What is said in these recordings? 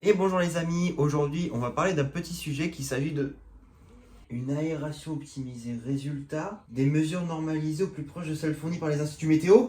Et bonjour les amis, aujourd'hui on va parler d'un petit sujet qui s'agit de une aération optimisée. Résultat, des mesures normalisées au plus proche de celles fournies par les instituts météo.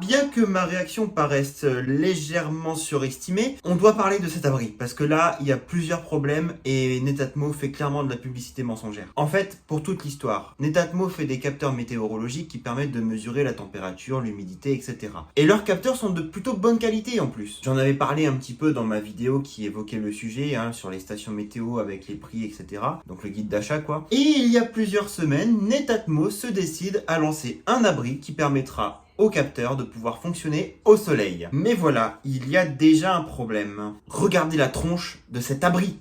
Bien que ma réaction paraisse légèrement surestimée, on doit parler de cet abri, parce que là, il y a plusieurs problèmes et Netatmo fait clairement de la publicité mensongère. En fait, pour toute l'histoire, Netatmo fait des capteurs météorologiques qui permettent de mesurer la température, l'humidité, etc. Et leurs capteurs sont de plutôt bonne qualité en plus. J'en avais parlé un petit peu dans ma vidéo qui évoquait le sujet, sur les stations météo avec les prix, etc. Donc le guide d'achat quoi. Et il y a plusieurs semaines, Netatmo se décide à lancer un abri qui permettra au capteur de pouvoir fonctionner au soleil. Mais voilà, il y a déjà un problème. Regardez la tronche de cet abri.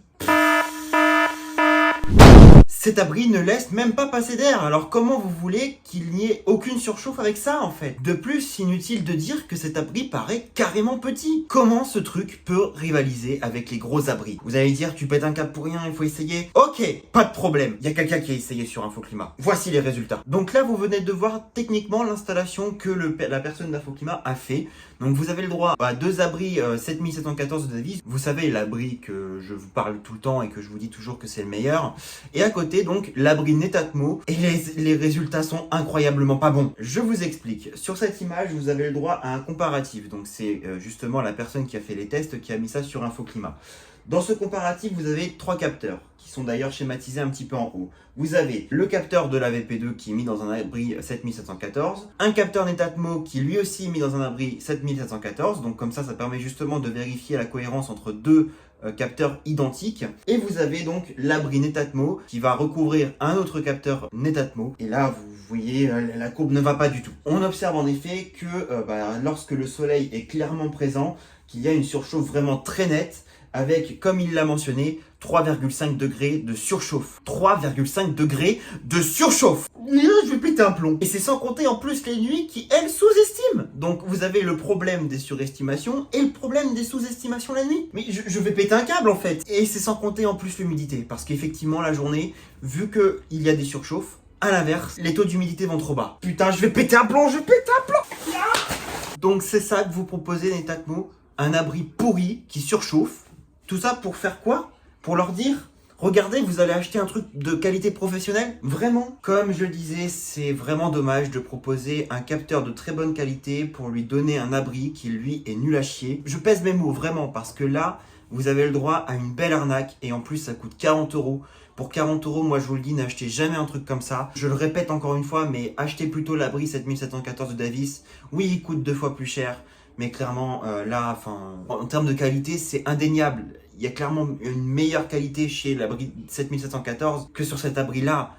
Cet abri ne laisse même pas passer d'air, alors comment vous voulez qu'il n'y ait aucune surchauffe avec ça en fait? De plus, inutile de dire que cet abri paraît carrément petit. Comment ce truc peut rivaliser avec les gros abris? Vous allez dire, tu pètes un câble pour rien, il faut essayer. Ok, pas de problème, il y a quelqu'un qui a essayé sur Infoclimat. Voici les résultats. Donc là, vous venez de voir techniquement l'installation que la personne d'Infoclimat a fait. Donc vous avez le droit à deux abris 7714 de Davis. Vous savez, l'abri que je vous parle tout le temps et que je vous dis toujours que c'est le meilleur. Et à côté, donc, l'abri Netatmo. Et les résultats sont incroyablement pas bons. Je vous explique. Sur cette image, vous avez le droit à un comparatif. Donc c'est justement la personne qui a fait les tests qui a mis ça sur Infoclimat. Dans ce comparatif, vous avez trois capteurs qui sont d'ailleurs schématisés un petit peu en haut. Vous avez le capteur de la VP2 qui est mis dans un abri 7714, un capteur Netatmo qui lui aussi est mis dans un abri 7714, donc comme ça permet justement de vérifier la cohérence entre deux capteurs identiques. Et vous avez donc l'abri Netatmo qui va recouvrir un autre capteur Netatmo. Et là, vous voyez, la courbe ne va pas du tout. On observe en effet que lorsque le soleil est clairement présent, qu'il y a une surchauffe vraiment très nette, avec, comme il l'a mentionné, 3,5 degrés de surchauffe. 3,5 degrés de surchauffe. Je vais péter un plomb. Et c'est sans compter en plus les nuits qui, elles, sous-estiment. Donc vous avez le problème des surestimations et le problème des sous-estimations la nuit. Mais je vais péter un câble en fait. Et c'est sans compter en plus l'humidité. Parce qu'effectivement, la journée, vu qu'il y a des surchauffes, à l'inverse, les taux d'humidité vont trop bas. Putain, je vais péter un plomb, je pète un plomb. Donc c'est ça que vous proposez, Netatmo. Un abri pourri qui surchauffe. Tout ça pour faire quoi? Pour leur dire, regardez, vous allez acheter un truc de qualité professionnelle? Vraiment? Comme je le disais, c'est vraiment dommage de proposer un capteur de très bonne qualité pour lui donner un abri qui, lui, est nul à chier. Je pèse mes mots, vraiment, parce que là, vous avez le droit à une belle arnaque et en plus, ça coûte 40 €. Pour 40 €, moi je vous le dis, n'achetez jamais un truc comme ça. Je le répète encore une fois, mais achetez plutôt l'abri 7714 de Davis. Oui, il coûte 2 fois plus cher. Mais clairement, là, en termes de qualité, c'est indéniable. Il y a clairement une meilleure qualité chez l'abri 7714 que sur cet abri-là.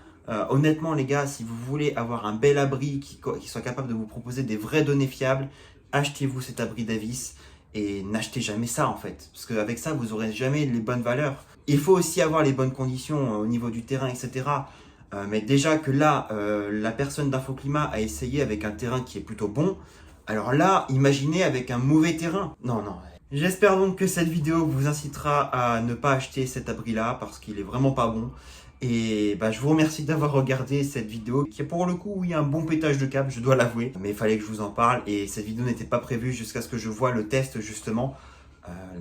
Honnêtement, les gars, si vous voulez avoir un bel abri qui soit capable de vous proposer des vraies données fiables, achetez-vous cet abri Davis et n'achetez jamais ça, en fait. Parce qu'avec ça, vous n'aurez jamais les bonnes valeurs. Il faut aussi avoir les bonnes conditions au niveau du terrain, etc. Mais déjà que là, la personne d'Infoclimat a essayé avec un terrain qui est plutôt bon. Alors là, imaginez avec un mauvais terrain. Non. J'espère donc que cette vidéo vous incitera à ne pas acheter cet abri-là parce qu'il est vraiment pas bon. Et je vous remercie d'avoir regardé cette vidéo qui est pour le coup, oui, un bon pétage de câble, je dois l'avouer. Mais il fallait que je vous en parle et cette vidéo n'était pas prévue jusqu'à ce que je vois le test justement.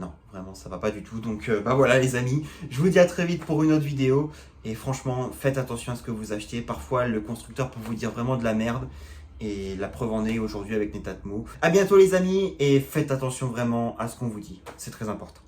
Non, vraiment, ça va pas du tout. Donc voilà les amis, je vous dis à très vite pour une autre vidéo. Et franchement, faites attention à ce que vous achetez. Parfois, le constructeur peut vous dire vraiment de la merde. Et la preuve en est aujourd'hui avec Netatmo. A bientôt les amis et faites attention vraiment à ce qu'on vous dit. C'est très important.